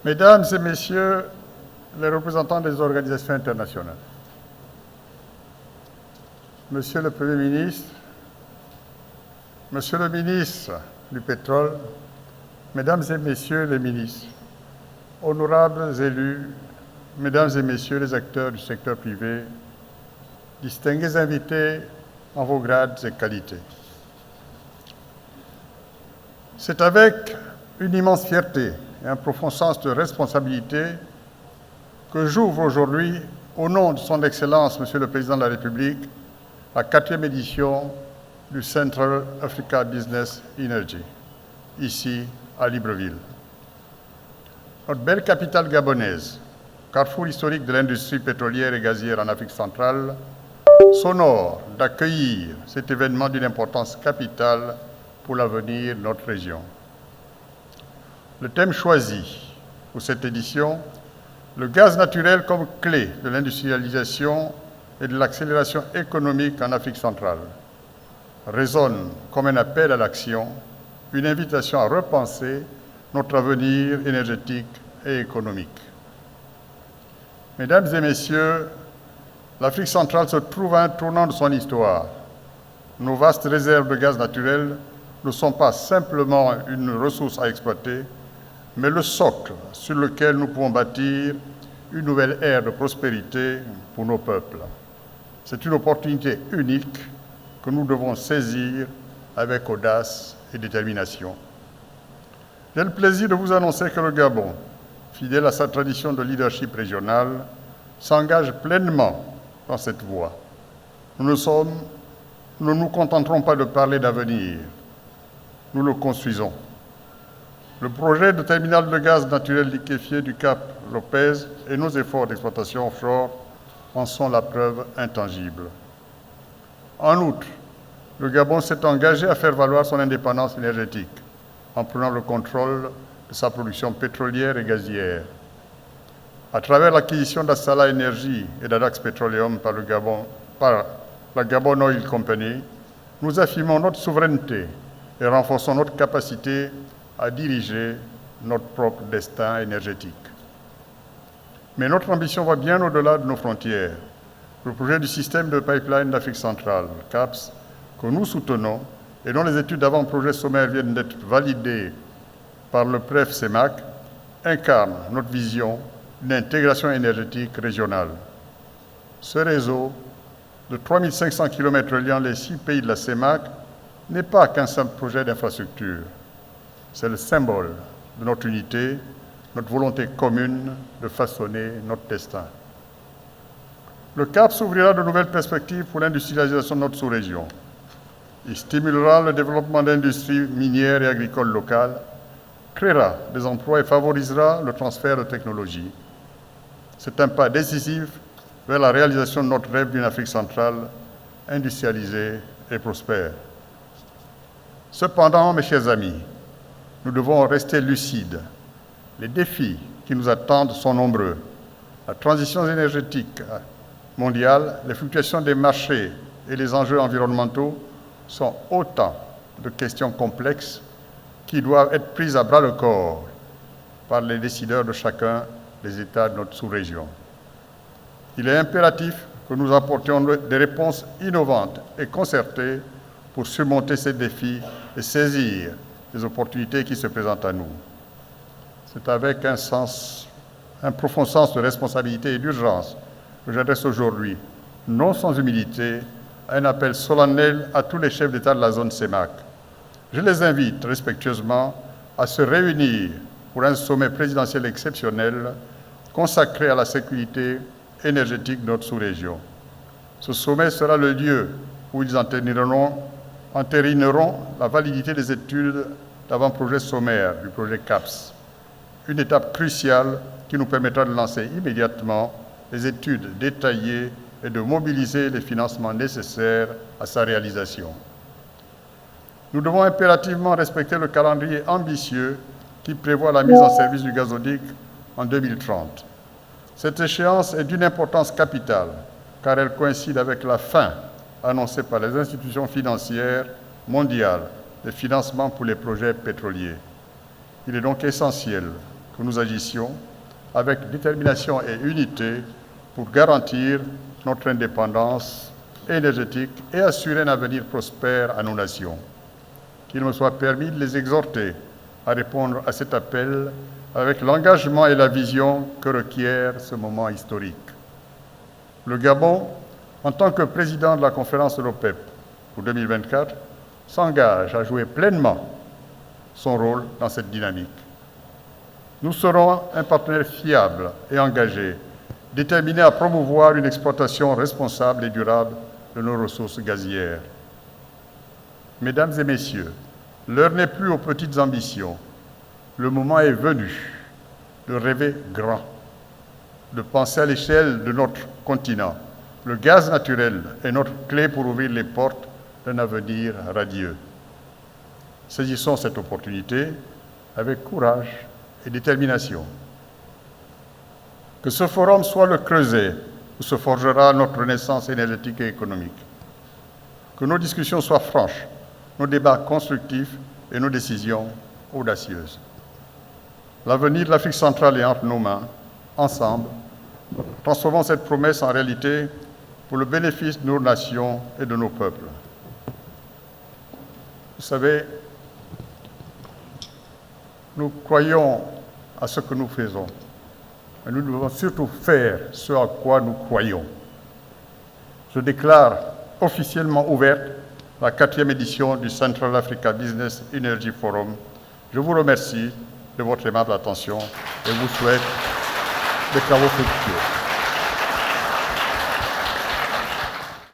Mesdames et Messieurs les représentants des organisations internationales, Monsieur le Premier ministre, Monsieur le ministre du Pétrole, Mesdames et Messieurs les ministres, honorables élus, Mesdames et Messieurs les acteurs du secteur privé, distingués invités en vos grades et qualités. C'est avec une immense fierté et un profond sens de responsabilité que j'ouvre aujourd'hui, au nom de Son Excellence, Monsieur le Président de la République, la 4e édition du Central Africa Business Energy, ici à Libreville. Notre belle capitale gabonaise, carrefour historique de l'industrie pétrolière et gazière en Afrique centrale, s'honore d'accueillir cet événement d'une importance capitale pour l'avenir de notre région. Le thème choisi pour cette édition, le gaz naturel comme clé de l'industrialisation et de l'accélération économique en Afrique centrale, résonne comme un appel à l'action, une invitation à repenser notre avenir énergétique et économique. Mesdames et Messieurs, l'Afrique centrale se trouve à un tournant de son histoire. Nos vastes réserves de gaz naturel ne sont pas simplement une ressource à exploiter, mais le socle sur lequel nous pouvons bâtir une nouvelle ère de prospérité pour nos peuples. C'est une opportunité unique que nous devons saisir avec audace et détermination. J'ai le plaisir de vous annoncer que le Gabon, fidèle à sa tradition de leadership régional, s'engage pleinement dans cette voie. Nous ne nous contenterons pas de parler d'avenir, nous le construisons. Le projet de terminal de gaz naturel liquéfié du Cap Lopez et nos efforts d'exploitation offshore en sont la preuve intangible. En outre, le Gabon s'est engagé à faire valoir son indépendance énergétique en prenant le contrôle de sa production pétrolière et gazière. À travers l'acquisition d'Assala Energy et d'Adax Petroleum par la Gabon Oil Company, nous affirmons notre souveraineté et renforçons notre capacité à diriger notre propre destin énergétique. Mais notre ambition va bien au-delà de nos frontières. Le projet du système de pipeline d'Afrique centrale, CAPS, que nous soutenons et dont les études d'avant-projet sommaire viennent d'être validées par le PREF-CEMAC, incarne notre vision d'une intégration énergétique régionale. Ce réseau de 3500 km reliant les 6 pays de la CEMAC n'est pas qu'un simple projet d'infrastructure. C'est le symbole de notre unité, notre volonté commune de façonner notre destin. Le CAP s'ouvrira de nouvelles perspectives pour l'industrialisation de notre sous-région. Il stimulera le développement d'industries minières et agricoles locales, créera des emplois et favorisera le transfert de technologies. C'est un pas décisif vers la réalisation de notre rêve d'une Afrique centrale industrialisée et prospère. Cependant, mes chers amis, nous devons rester lucides. Les défis qui nous attendent sont nombreux. La transition énergétique mondiale, les fluctuations des marchés et les enjeux environnementaux sont autant de questions complexes qui doivent être prises à bras-le-corps par les décideurs de chacun des États de notre sous-région. Il est impératif que nous apportions des réponses innovantes et concertées pour surmonter ces défis et saisir les opportunités qui se présentent à nous. C'est avec un profond sens de responsabilité et d'urgence que j'adresse aujourd'hui, non sans humilité, un appel solennel à tous les chefs d'État de la zone CEMAC. Je les invite respectueusement à se réunir pour un sommet présidentiel exceptionnel consacré à la sécurité énergétique de notre sous-région. Ce sommet sera le lieu où ils entérineront la validité des études d'avant-projet sommaire du projet CAPS, une étape cruciale qui nous permettra de lancer immédiatement les études détaillées et de mobiliser les financements nécessaires à sa réalisation. Nous devons impérativement respecter le calendrier ambitieux qui prévoit la mise en service du gazoduc en 2030. Cette échéance est d'une importance capitale, car elle coïncide avec la fin annoncée par les institutions financières mondiales des financements pour les projets pétroliers. Il est donc essentiel que nous agissions avec détermination et unité pour garantir notre indépendance énergétique et assurer un avenir prospère à nos nations. Qu'il me soit permis de les exhorter à répondre à cet appel avec l'engagement et la vision que requiert ce moment historique. Le Gabon, en tant que président de la conférence de l'OPEP pour 2024, s'engage à jouer pleinement son rôle dans cette dynamique. Nous serons un partenaire fiable et engagé, déterminé à promouvoir une exploitation responsable et durable de nos ressources gazières. Mesdames et messieurs, l'heure n'est plus aux petites ambitions. Le moment est venu de rêver grand, de penser à l'échelle de notre continent. Le gaz naturel est notre clé pour ouvrir les portes d'un avenir radieux. Saisissons cette opportunité avec courage et détermination. Que ce forum soit le creuset où se forgera notre renaissance énergétique et économique. Que nos discussions soient franches, nos débats constructifs et nos décisions audacieuses. L'avenir de l'Afrique centrale est entre nos mains. Ensemble, transformons cette promesse en réalité pour le bénéfice de nos nations et de nos peuples. Vous savez, nous croyons à ce que nous faisons. Et nous devons surtout faire ce à quoi nous croyons. Je déclare officiellement ouverte la 4e édition du Central Africa Business Energy Forum. Je vous remercie de votre aimable attention et vous souhaite des travaux fructueux.